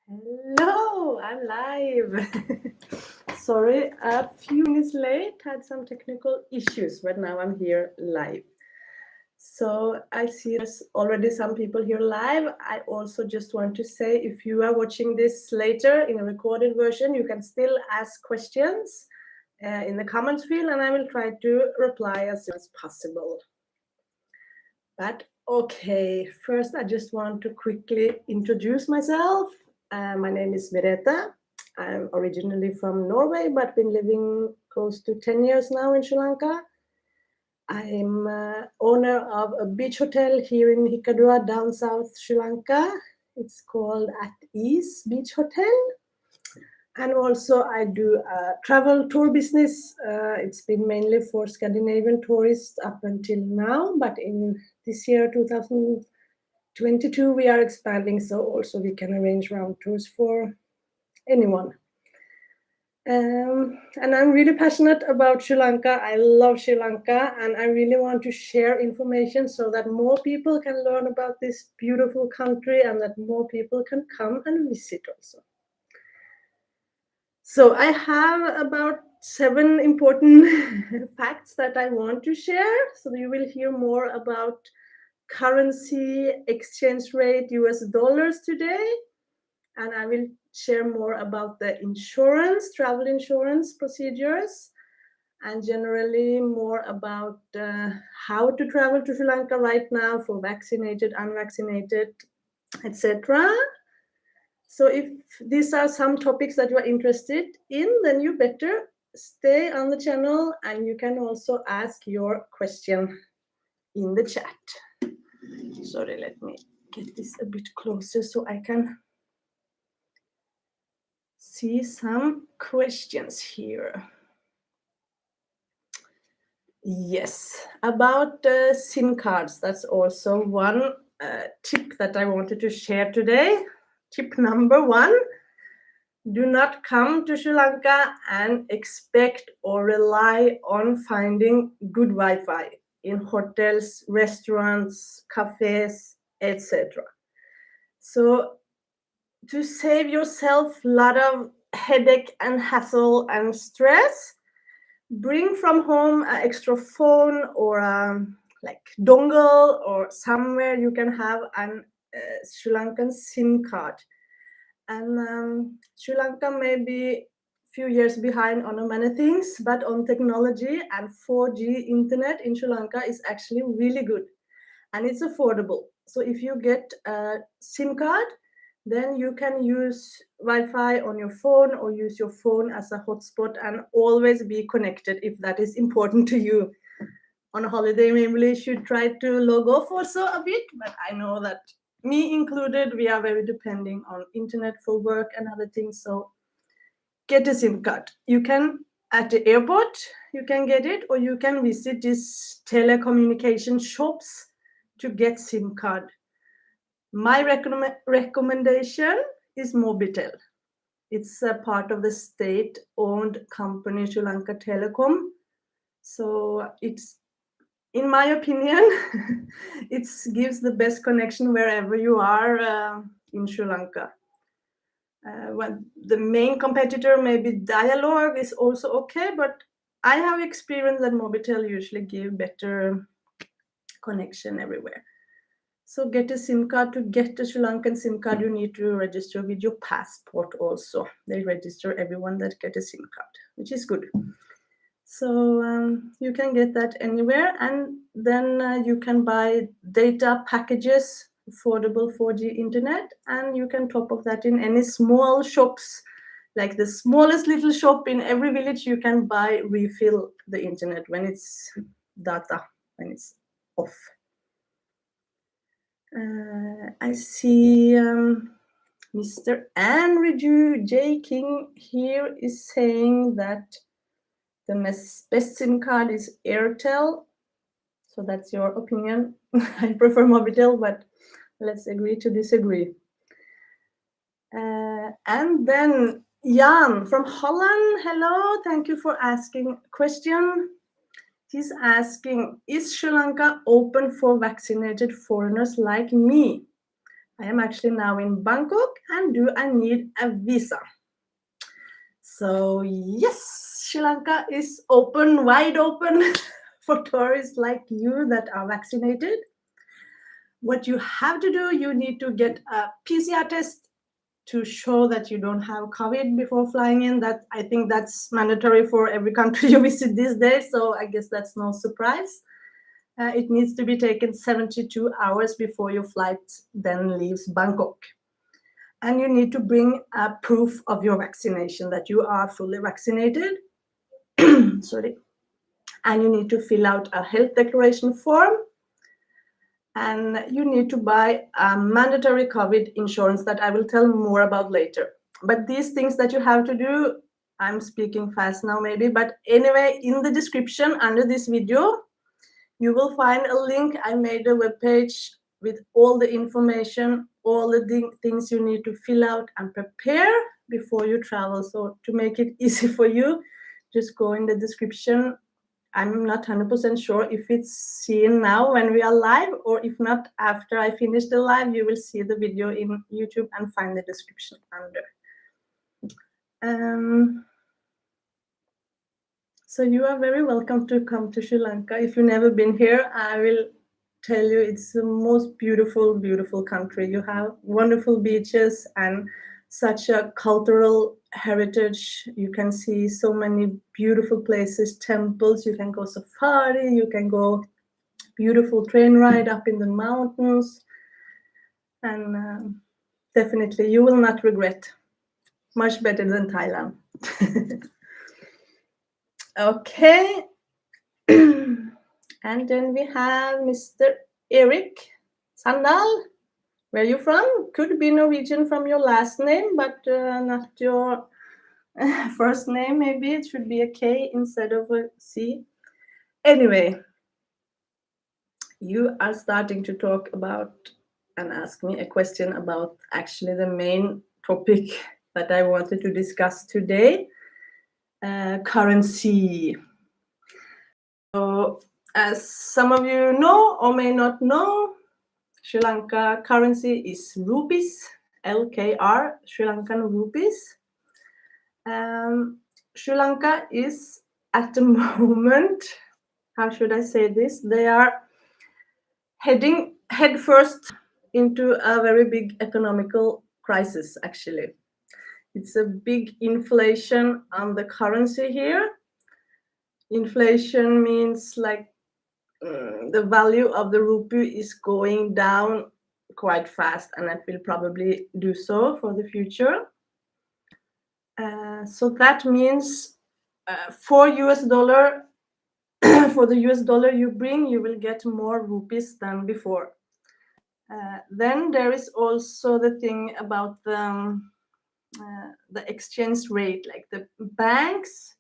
Hello, I'm live. Sorry, a few minutes late, had some technical issues, but now I'm here live. So I see there's already some people here live. I also just want to say if you are watching this later in a recorded version, you can still ask questions in the comments field and I will try to reply as soon as possible. But okay, first I just want to quickly introduce myself. My name is Merete. I'm originally from Norway, but been living close to 10 years now in Sri Lanka. I'm owner of a beach hotel here in Hikkaduwa, down south Sri Lanka. It's called At Ease Beach Hotel. And also I do a travel tour business. It's been mainly for Scandinavian tourists up until now, but in this year, 2022, we are expanding, so also we can arrange round tours for anyone. And I'm really passionate about Sri Lanka. I love Sri Lanka, and I really want to share information so that more people can learn about this beautiful country and that more people can come and visit also. So I have about 7 important facts that I want to share. So you will hear more about currency, exchange rate, US dollars today. And I will share more about the insurance, travel insurance procedures, and generally more about how to travel to Sri Lanka right now for vaccinated, unvaccinated, etc. So if these are some topics that you are interested in, then you better stay on the channel and you can also ask your question in the chat. Sorry, let me get this a bit closer so I can see some questions here. Yes, about SIM cards. That's also one tip that I wanted to share today. Tip number 1. Do not come to Sri Lanka and expect or rely on finding good Wi-Fi in hotels, restaurants, cafes, etc. So to save yourself a lot of headache and hassle and stress, bring from home an extra phone or like dongle or somewhere you can have an Sri Lankan SIM card. And Sri Lanka may be a few years behind on many things, but on technology and 4G internet in Sri Lanka is actually really good and it's affordable. So if you get a SIM card, then you can use Wi-Fi on your phone or use your phone as a hotspot and always be connected if that is important to you. On a holiday, maybe you should try to log off also a bit, but I know that me included, we are very depending on internet for work and other things. So get a SIM card. You can at the airport, you can get it, or you can visit these telecommunication shops to get SIM card. My recommendation is Mobitel. It's a part of the state-owned company Sri Lanka Telecom. So it's, in my opinion, it gives the best connection wherever you are in Sri Lanka. When the main competitor, maybe Dialog, is also okay, but I have experienced that Mobitel usually give better connection everywhere. So get a SIM card. To get a Sri Lankan SIM card, you need to register with your passport also. They register everyone that get a SIM card, which is good. So you can get that anywhere, and then you can buy data packages, affordable 4G internet, and you can top up that in any small shops, like the smallest little shop in every village. You can buy, refill the internet when it's data, when it's off. I see Mr. Andrew J. King here is saying that the best SIM card is Airtel. So that's your opinion. I prefer Mobitel, but let's agree to disagree. And then Jan from Holland. Hello, thank you for asking a question. He's asking, is Sri Lanka open for vaccinated foreigners like me? I am actually now in Bangkok, and do I need a visa? So yes, Sri Lanka is open, wide open for tourists like you that are vaccinated. What you have to do, you need to get a PCR test to show that you don't have COVID before flying in. That I think that's mandatory for every country you visit these days. So I guess that's no surprise. It needs to be taken 72 hours before your flight then leaves Bangkok. And you need to bring a proof of your vaccination that you are fully vaccinated. Sorry. And you need to fill out a health declaration form. And you need to buy a mandatory COVID insurance that I will tell more about later. But these things that you have to do, I'm speaking fast now maybe, but anyway, in the description under this video, you will find a link. I made a webpage with all the information, all the things you need to fill out and prepare before you travel. So to make it easy for you, just go in the description. I'm not 100% sure if it's seen now when we are live, or if not, after I finish the live, you will see the video in YouTube and find the description under. So you are very welcome to come to Sri Lanka. If you've never been here, I will tell you it's the most beautiful, beautiful country. You have wonderful beaches and such a cultural heritage. You can see so many beautiful places, temples. You can go safari. You can go beautiful train ride up in the mountains. And definitely you will not regret. Much better than Thailand. Okay. And then we have Mr. Eric Sandal. Where are you from? Could be Norwegian from your last name, but not your first name. Maybe it should be a K instead of a C. Anyway, you are starting to talk about and ask me a question about actually the main topic that I wanted to discuss today, currency. So, as some of you know or may not know, Sri Lanka currency is rupees, LKR, Sri Lankan rupees. Sri Lanka is at the moment, how should I say this? They are heading headfirst into a very big economical crisis, actually. It's a big inflation on the currency here. Inflation means like the value of the rupee is going down quite fast, and it will probably do so for the future. So that means for US dollar, for the US dollar you bring, you will get more rupees than before. Then there is also the thing about the exchange rate, like the bank's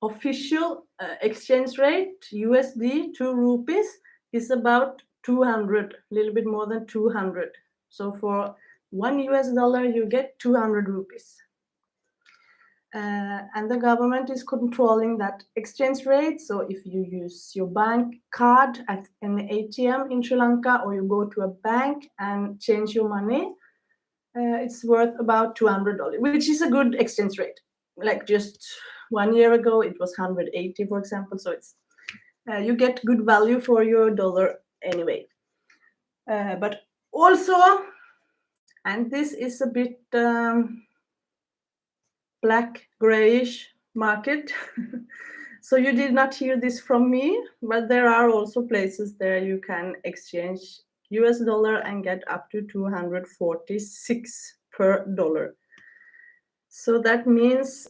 official exchange rate, USD to rupees, is about 200, a little bit more than 200. So for $1 you get 200 rupees. And the government is controlling that exchange rate. So if you use your bank card at an ATM in Sri Lanka, or you go to a bank and change your money, it's worth about $200, which is a good exchange rate. Like just 1 year ago, it was 180, for example. So it's you get good value for your dollar anyway. But also, and this is a bit black grayish market. So you did not hear this from me, but there are also places there you can exchange US dollar and get up to 246 per dollar. So that means,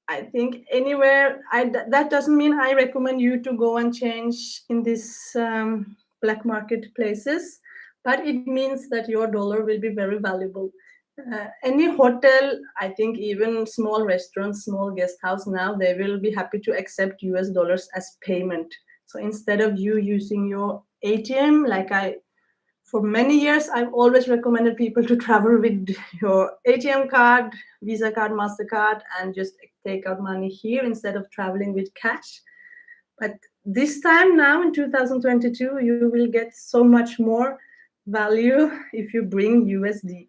I think anywhere, that doesn't mean I recommend you to go and change in these black market places, but it means that your dollar will be very valuable. Any hotel, I think even small restaurants, small guest house now, they will be happy to accept US dollars as payment. So instead of you using your ATM, for many years, I've always recommended people to travel with your ATM card, Visa card, MasterCard, and just take out money here instead of traveling with cash. But this time now in 2022, you will get so much more value if you bring USD.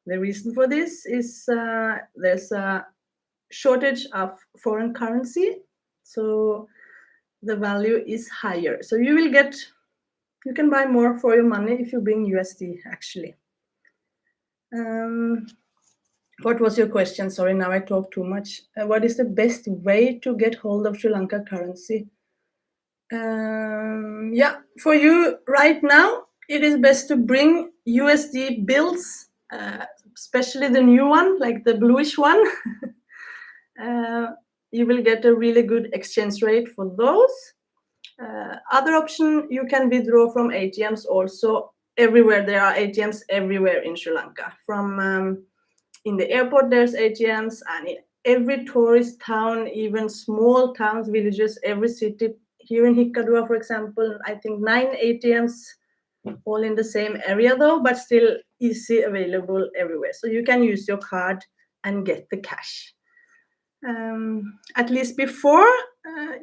The reason for this is there's a shortage of foreign currency, so the value is higher. So you can buy more for your money if you bring USD actually. What was your question? Sorry, now I talk too much. What is the best way to get hold of Sri Lanka currency? Yeah, for you right now, it is best to bring USD bills, especially the new one, like the bluish one. You will get a really good exchange rate for those. Other option, you can withdraw from ATMs also everywhere. There are ATMs everywhere in Sri Lanka. From in the airport, there's ATMs, and in every tourist town, even small towns, villages, every city. Here in Hikkaduwa, for example, I think 9 ATMs, all in the same area though, but still easy available everywhere. So you can use your card and get the cash. At least before,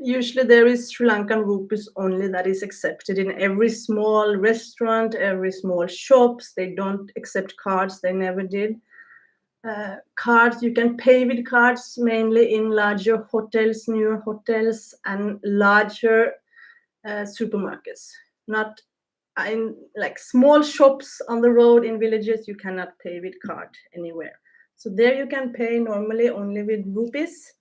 usually there is Sri Lankan rupees only that is accepted in every small restaurant, every small shops. They don't accept cards, they never did. Cards, you can pay with cards mainly in larger hotels, newer hotels, and larger supermarkets. Not in like small shops on the road in villages, you cannot pay with card anywhere. So there you can pay normally only with rupees.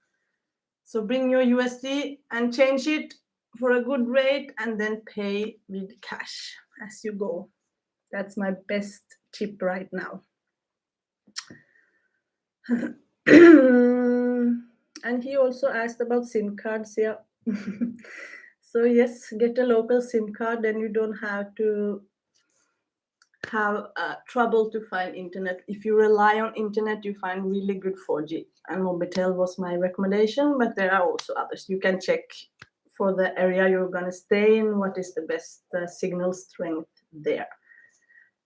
So bring your USD and change it for a good rate and then pay with cash as you go. That's my best tip right now. And he also asked about SIM cards here. So yes, get a local SIM card, then you don't have to have trouble to find internet. If you rely on internet, you find really good 4G, and Mobitel was my recommendation, but there are also others. You can check for the area you're going to stay in what is the best signal strength there.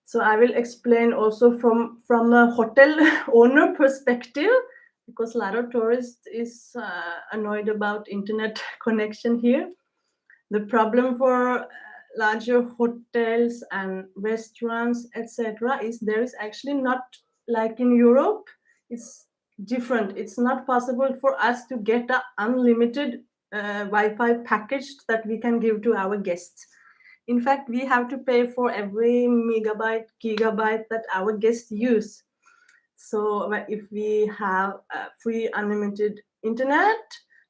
So I will explain also from a hotel owner perspective, because a lot of tourists is annoyed about internet connection here. The problem for larger hotels and restaurants, etc., is there is actually not like in Europe. It's different. It's not possible for us to get an unlimited Wi-Fi package that we can give to our guests. In fact, we have to pay for every megabyte, gigabyte that our guests use. So if we have free unlimited internet,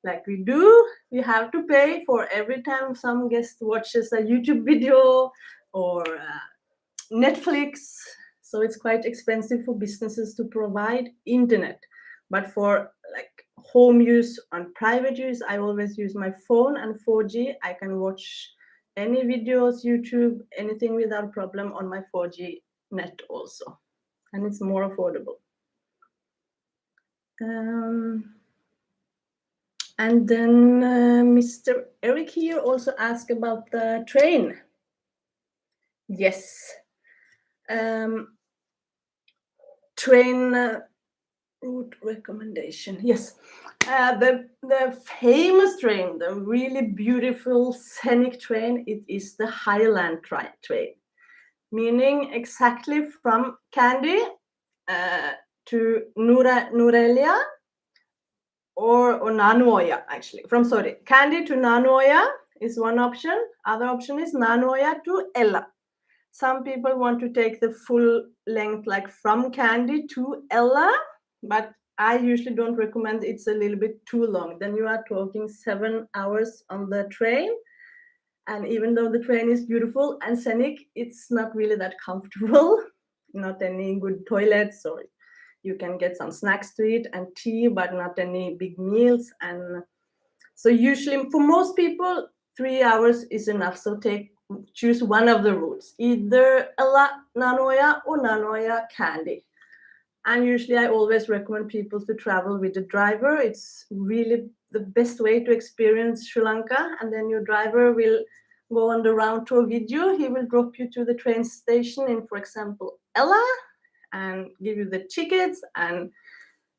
like we do, we have to pay for every time some guest watches a YouTube video or Netflix. So it's quite expensive for businesses to provide internet. But for like home use and private use, I always use my phone and 4G. I can watch any videos, YouTube, anything without problem on my 4G net also. And it's more affordable. And then Mr. Eric here also asked about the train. Yes. Train route recommendation. Yes. The famous train, the really beautiful scenic train, it is the Highland train, meaning exactly from Kandy to Nurelia or Nanoya, actually. Kandy to Nanoya is one option. Other option is Nanoya to Ella. Some people want to take the full length, like from Kandy to Ella, but I usually don't recommend. It's a little bit too long. Then you are talking 7 hours on the train. And even though the train is beautiful and scenic, it's not really that comfortable. Not any good toilets, or you can get some snacks to eat and tea, but not any big meals. And so usually for most people, 3 hours is enough. So choose one of the routes, either Ella Nanoya or Nanoya Kandy. And usually I always recommend people to travel with a driver. It's really the best way to experience Sri Lanka. And then your driver will go on the round tour with you. He will drop you to the train station in, for example, Ella, and give you the tickets and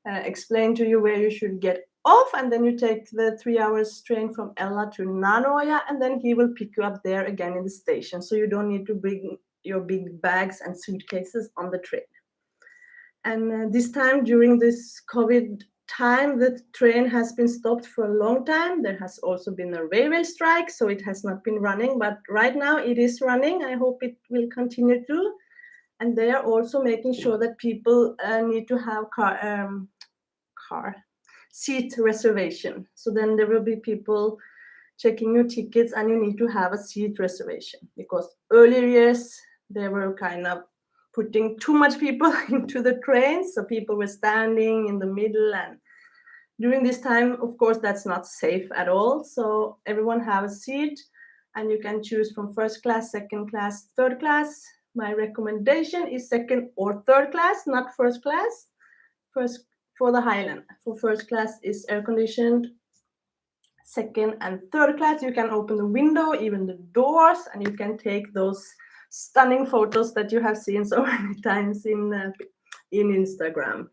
explain to you where you should get off. And then you take the 3 hours train from Ella to Nanoya, and then he will pick you up there again in the station. So you don't need to bring your big bags and suitcases on the train. And this time, during this COVID time, the train has been stopped for a long time. There has also been a railway strike, so it has not been running, but right now it is running. I hope it will continue to. And they are also making sure that people need to have car seat reservation. So then there will be people checking your tickets, and you need to have a seat reservation, because earlier years they were kind of putting too much people into the trains, so people were standing in the middle, and during this time, of course, that's not safe at all. So everyone have a seat, and you can choose from first class, second class, third class. My recommendation is second or third class, not first class. First, for the Highland, for first class is air conditioned. Second and third class, you can open the window, even the doors, and you can take those stunning photos that you have seen so many times in Instagram.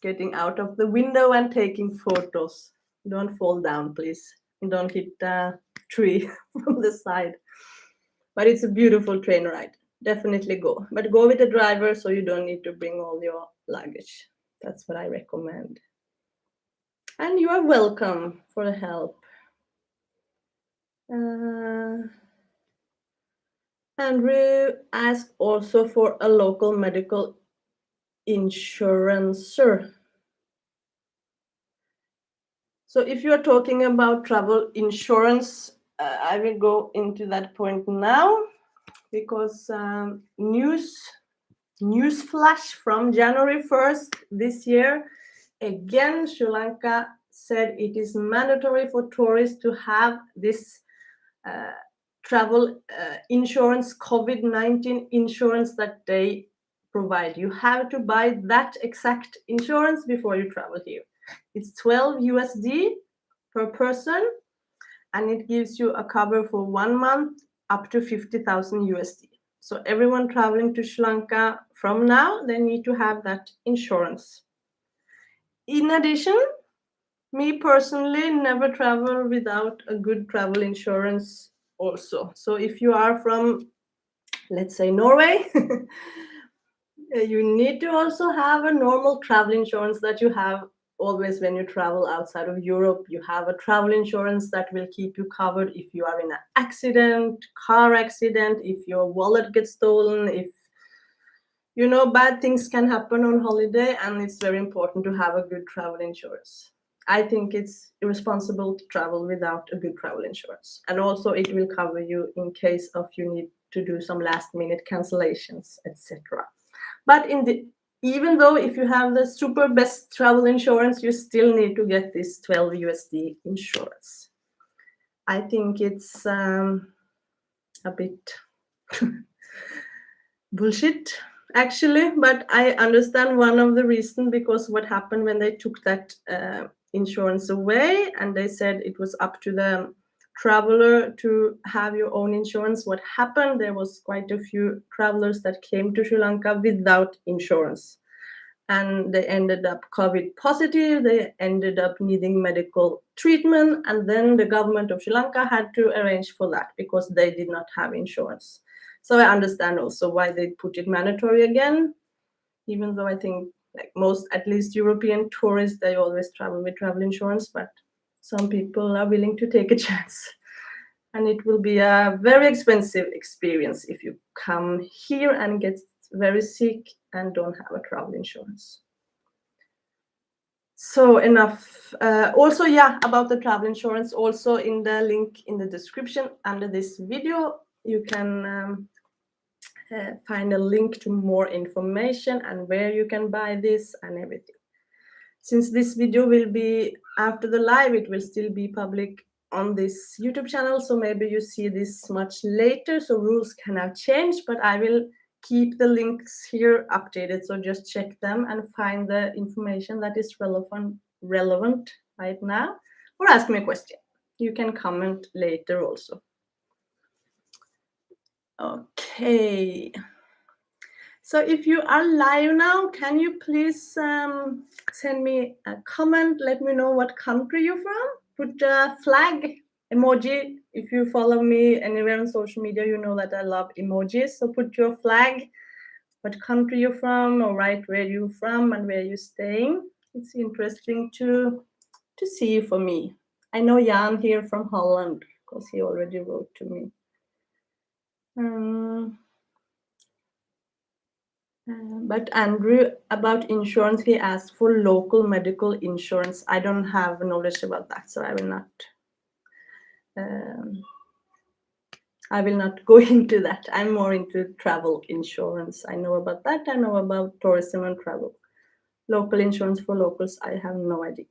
Getting out of the window and taking photos. Don't fall down, please. Don't hit the tree from the side. But it's a beautiful train ride. Definitely go. But go with a driver, so you don't need to bring all your luggage. That's what I recommend. And you are welcome for the help. Andrew asked also for a local medical insurancer. So if you are talking about travel insurance, I will go into that point now, because news flash from January 1st this year, again, Sri Lanka said it is mandatory for tourists to have this travel insurance, COVID-19 insurance that they provide. You have to buy that exact insurance before you travel here. It's 12 USD per person, and it gives you a cover for 1 month up to 50,000 USD. So everyone traveling to Sri Lanka from now, they need to have that insurance. In addition, me personally never travel without a good travel insurance also. So if you are from, let's say, Norway, you need to also have a normal travel insurance that you have always when you travel outside of Europe. You have a travel insurance that will keep you covered if you are in an accident, car accident, if your wallet gets stolen, if bad things can happen on holiday, and it's very important to have a good travel insurance. I think it's irresponsible to travel without a good travel insurance. And also it will cover you in case of you need to do some last minute cancellations, etc. But even though if you have the super best travel insurance, you still need to get this 12 USD insurance. I think it's a bit bullshit, actually, but I understand one of the reasons, because what happened when they took that insurance away and they said it was up to the traveler to have your own insurance. What happened, there was quite a few travelers that came to Sri Lanka without insurance, and they ended up COVID positive, they ended up needing medical treatment, and then the government of Sri Lanka had to arrange for that because they did not have insurance. So I understand also why they put it mandatory again, even though I think like most, at least European tourists, they always travel with travel insurance, but some people are willing to take a chance. And it will be a very expensive experience if you come here and get very sick and don't have a travel insurance. So enough. Also, about the travel insurance, also in the link in the description under this video, you can find a link to more information and where you can buy this and everything. Since this video will be after the live, it will still be public on this YouTube channel, so maybe you see this much later, so rules can have changed, but I will keep the links here updated, so just check them and find the information that is relevant right now, or ask me a question. You can comment later also. Okay. So if you are live now, can you please send me a comment? Let me know what country you're from. Put a flag Emoji, if you follow me anywhere on social media, you know that I love emojis. So put your flag, what country you're from, or write where you're from and where you're staying. It's interesting to see for me. I know Jan here from Holland because he already wrote to me. But Andrew, about insurance, he asked for local medical insurance. I don't have knowledge about that, so I will not go into that. I'm more into travel insurance. I know about that. I know about tourism and travel. Local insurance for locals, I have no idea.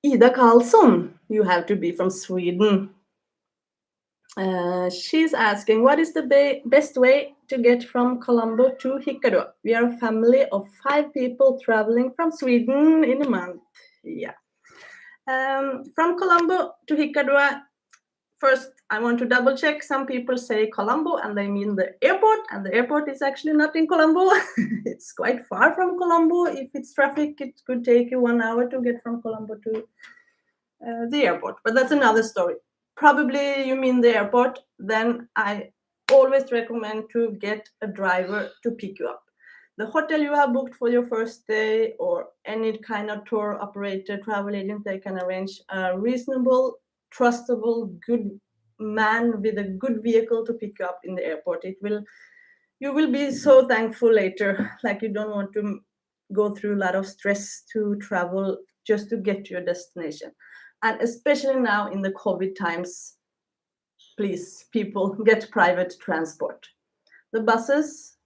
Ida Karlsson, you have to be from Sweden. She's asking, what is the best way to get from Colombo to Hikkaduwa? We are a family of 5 people traveling from Sweden in a month. Yeah. From Colombo to Hikkaduwa, first, I want to double check. Some people say Colombo and they mean the airport, and the airport is actually not in Colombo. It's quite far from Colombo. If it's traffic, it could take you 1 hour to get from Colombo to the airport, but that's another story. Probably you mean the airport, then I always recommend to get a driver to pick you up. The hotel you have booked for your first day or any kind of tour operator, travel agent, they can arrange a reasonable, trustable, good man with a good vehicle to pick you up in the airport. You will be so thankful later, like you don't want to go through a lot of stress to travel just to get to your destination. And especially now in the COVID times, please, people, get private transport. The buses,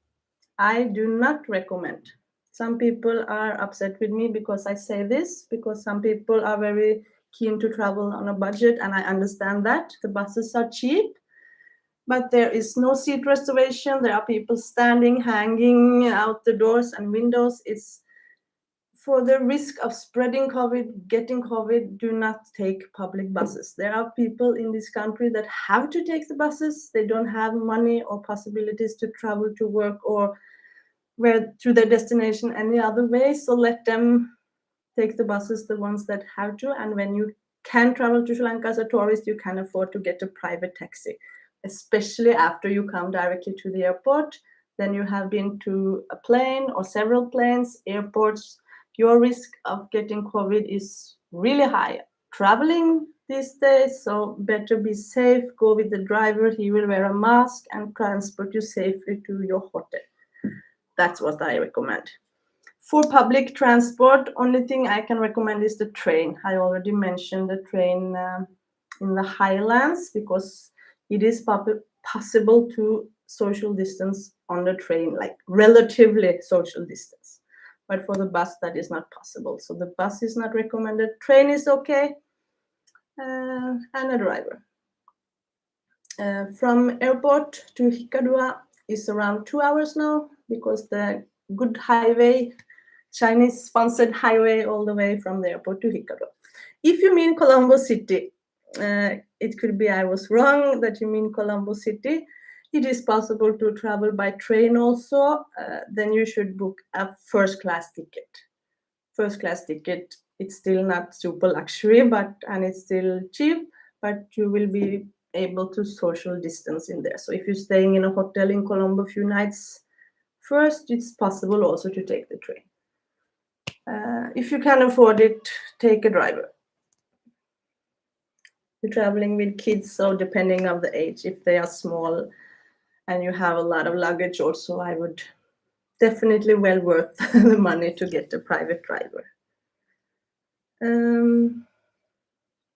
I do not recommend. Some people are upset with me because I say this, because some people are very keen to travel on a budget, and I understand that. The buses are cheap, but there is no seat reservation. There are people standing, hanging out the doors and windows. It's for the risk of spreading COVID, getting COVID, do not take public buses. There are people in this country that have to take the buses. They don't have money or possibilities to travel to work or where to their destination any other way. So let them take the buses, the ones that have to. And when you can travel to Sri Lanka as a tourist, you can afford to get a private taxi, especially after you come directly to the airport. Then you have been to a plane or several planes, airports. Your risk of getting COVID is really high traveling these days, so better be safe. Go with the driver, he will wear a mask and transport you safely to your hotel. That's what I recommend. For public transport, only thing I can recommend is the train. I already mentioned the train in the highlands because it is possible to social distance on the train, like relatively social distance. But for the bus, that is not possible. So the bus is not recommended. Train is okay, and a driver. From airport to Hikkaduwa is around 2 hours now because the good highway, Chinese sponsored highway all the way from the airport to Hikkaduwa. If you mean Colombo city, it could be I was wrong that you mean Colombo city. It is possible to travel by train also. Then you should book a first class ticket. First class ticket, it's still not super luxury, and it's still cheap, but you will be able to social distance in there. So if you're staying in a hotel in Colombo a few nights first, it's possible also to take the train. If you can afford it, take a driver. You're traveling with kids, so depending on the age, if they are small and you have a lot of luggage also, I would definitely well worth the money to get a private driver. And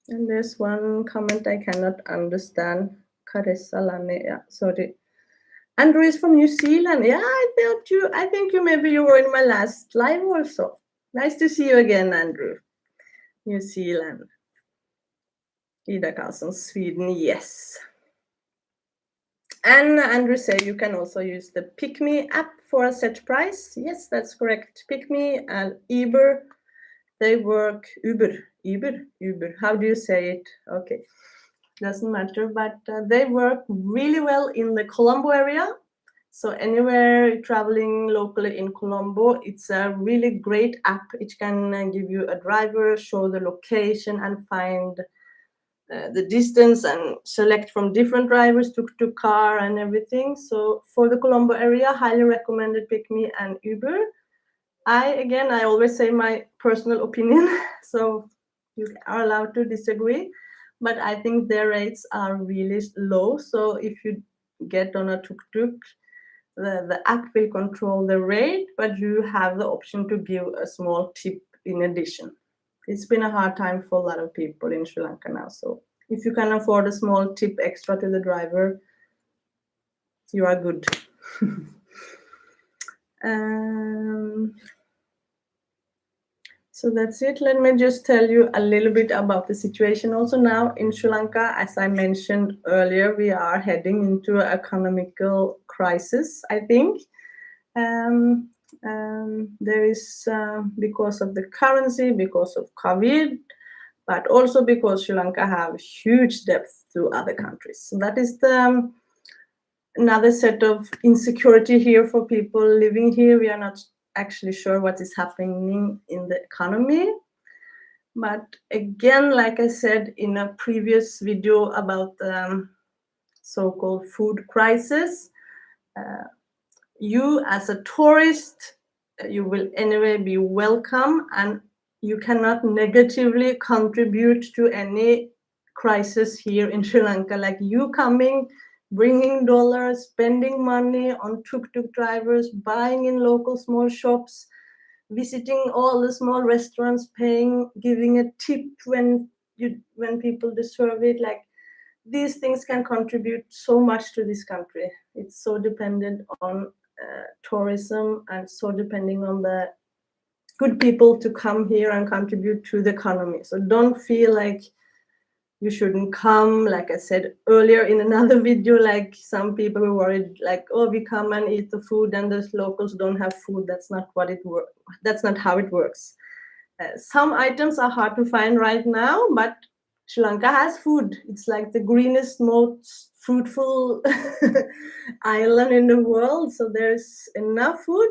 there's one comment I cannot understand. Carissa Lane, yeah, sorry. Andrew is from New Zealand. Yeah, I think maybe you were in my last live also. Nice to see you again, Andrew. New Zealand. Ida Karlsson, Sweden, yes. And Andrew said you can also use the Pick Me app for a set price. Yes, that's correct. Pick Me and Uber, they work. Uber. How do you say it? Okay, doesn't matter, but they work really well in the Colombo area. So anywhere traveling locally in Colombo, it's a really great app. It can give you a driver, show the location, and find the distance and select from different drivers, tuk-tuk, car, and everything. So for the Colombo area, highly recommended Pick Me and Uber. I always say my personal opinion, so you are allowed to disagree, but I think their rates are really low. So if you get on a tuk-tuk, the app will control the rate, but you have the option to give a small tip in addition. It's been a hard time for a lot of people in Sri Lanka now. So if you can afford a small tip extra to the driver, you are good. So that's it. Let me just tell you a little bit about the situation also now in Sri Lanka. As I mentioned earlier, we are heading into an economical crisis, I think. There is because of the currency, because of COVID, but also because Sri Lanka have huge debts to other countries. So that is the another set of insecurity here for people living here. We are not actually sure what is happening in the economy. But again, like I said in a previous video about the so-called food crisis, you as a tourist, you will anyway be welcome, and you cannot negatively contribute to any crisis here in Sri Lanka. Like you coming, bringing dollars, spending money on tuk-tuk drivers, buying in local small shops, visiting all the small restaurants, paying, giving a tip when people deserve it. Like these things can contribute so much to this country. It's so dependent on tourism and so depending on the good people to come here and contribute to the economy. So don't feel like you shouldn't come. Like I said earlier in another video, like some people were worried, like, oh, we come and eat the food and the locals don't have food. That's not what it works. That's not how it works. Some items are hard to find right now, but Sri Lanka has food. It's like the greenest, most fruitful island in the world. So there's enough food,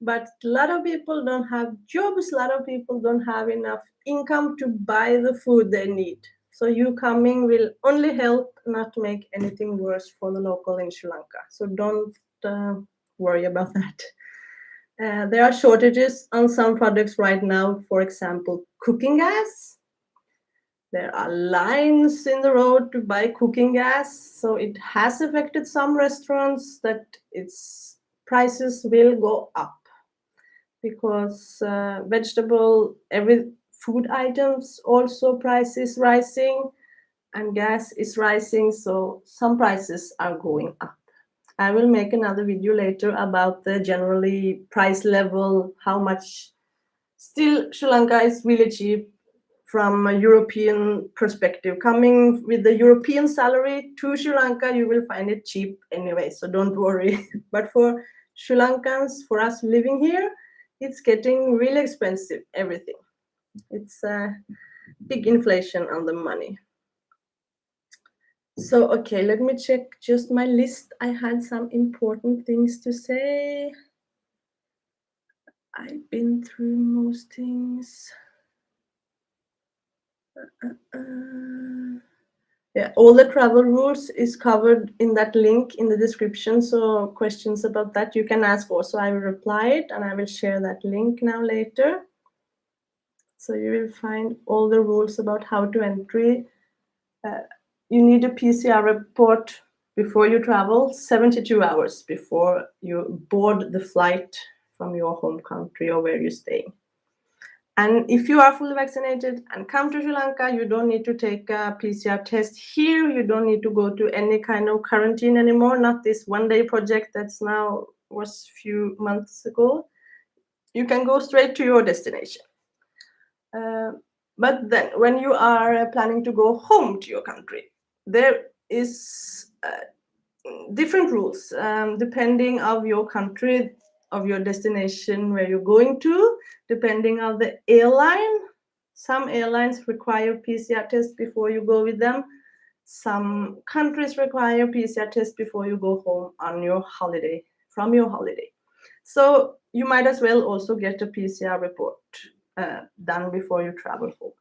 but a lot of people don't have jobs. A lot of people don't have enough income to buy the food they need. So you coming will only help, not make anything worse for the local in Sri Lanka. So don't worry about that. There are shortages on some products right now, for example, cooking gas. There are lines in the road to buy cooking gas, so it has affected some restaurants that its prices will go up because every food items also price is rising and gas is rising, so some prices are going up. I will make another video later about the generally price level, how much still Sri Lanka is really cheap from a European perspective. Coming with the European salary to Sri Lanka, you will find it cheap anyway, so don't worry. But for Sri Lankans, for us living here, it's getting really expensive, everything. It's a big inflation on the money. So, okay, let me check just my list. I had some important things to say. I've been through most things. Yeah, all the travel rules is covered in that link in the description. So questions about that you can ask also. I will reply it and I will share that link now later. So you will find all the rules about how to entry. You need a PCR report before you travel, 72 hours before you board the flight from your home country or where you're staying. And if you are fully vaccinated and come to Sri Lanka, you don't need to take a PCR test here. You don't need to go to any kind of quarantine anymore. Not this one-day project that's now was a few months ago. You can go straight to your destination. But then when you are planning to go home to your country, there is different rules depending of your country, of your destination where you're going to, depending on the airline. Some airlines require PCR test before you go with them. Some countries require PCR test before you go home on your holiday, from your holiday. So you might as well also get a PCR report done before you travel home.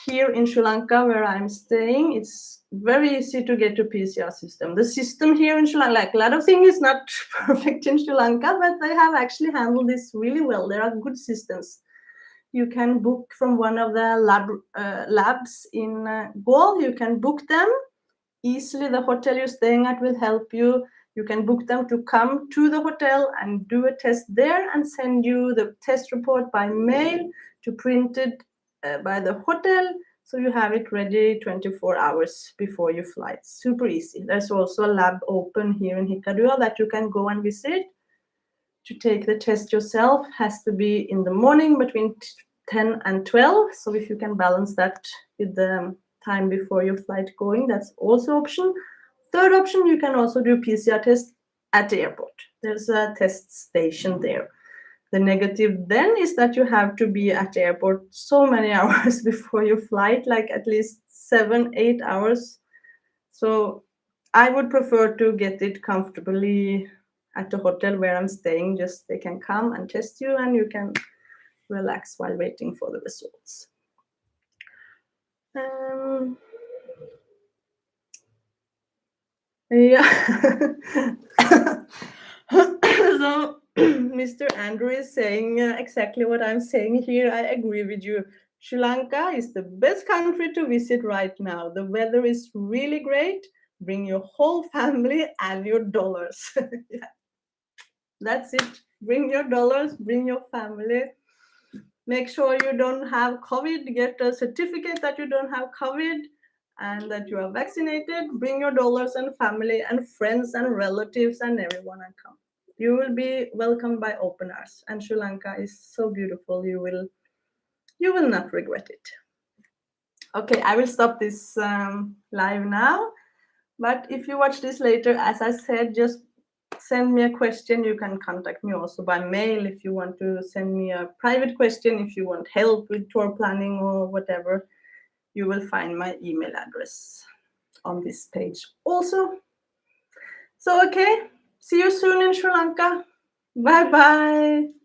here in Sri Lanka, where I'm staying, it's very easy to get to PCR system. The system here in Sri Lanka, like a lot of things is not perfect in Sri Lanka, but they have actually handled this really well. There are good systems. You can book from one of the labs in Gaul. You can book them easily. The hotel you're staying at will help you. You can book them to come to the hotel and do a test there and send you the test report by mail to printed by the hotel. So you have it ready 24 hours before your flight. Super easy. There's also a lab open here in Hikkaduwa that you can go and visit. To take the test yourself has to be in the morning between 10 and 12. So if you can balance that with the time before your flight going, that's also option. Third option, you can also do PCR test at the airport. There's a test station there. The negative then is that you have to be at the airport so many hours before your flight, like at least 7-8 hours. So I would prefer to get it comfortably at the hotel where I'm staying. Just they can come and test you and you can relax while waiting for the results. Yeah. So Mr. Andrew is saying exactly what I'm saying here. I agree with you. Sri Lanka is the best country to visit right now. The weather is really great. Bring your whole family and your dollars. Yeah. That's it. Bring your dollars, bring your family. Make sure you don't have COVID. Get a certificate that you don't have COVID and that you are vaccinated. Bring your dollars and family and friends and relatives and everyone and come. You will be welcomed by open arms. And Sri Lanka is so beautiful. You will not regret it. Okay, I will stop this live now. But if you watch this later, as I said, just send me a question. You can contact me also by mail if you want to send me a private question, if you want help with tour planning or whatever. You will find my email address on this page also. So, okay, see you soon in Sri Lanka. Bye bye.